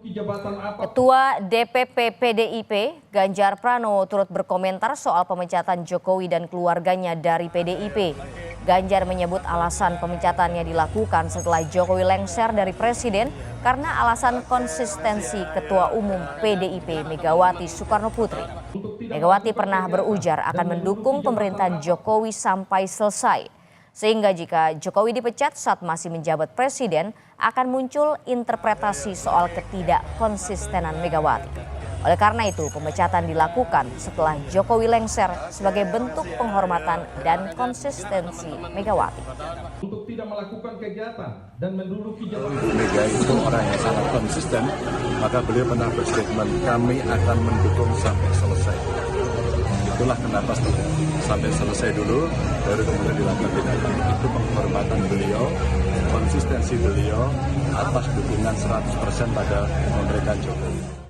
Ketua DPP PDIP Ganjar Pranowo turut berkomentar soal pemecatan Jokowi dan keluarganya dari PDIP. Ganjar menyebut alasan pemecatannya dilakukan setelah Jokowi lengser dari presiden karena alasan konsistensi Ketua Umum PDIP Megawati Soekarnoputri. Megawati pernah berujar akan mendukung pemerintahan Jokowi sampai selesai. Sehingga jika Jokowi dipecat saat masih menjabat presiden, akan muncul interpretasi soal ketidakkonsistenan Megawati. Oleh karena itu, pemecatan dilakukan setelah Jokowi lengser sebagai bentuk penghormatan dan konsistensi Megawati. Untuk tidak melakukan kegiatan dan menduduki jabatan. Ibu Mega itu orang yang sangat konsisten, maka beliau pernah berstatement, kami akan mendukung sampai selesai. Itulah kenapa sampai selesai dulu, baru kemudian dilakukan tindakan. Itu penghormatan beliau, konsistensi beliau atas dukungan 100% pada pemerintahan Jokowi.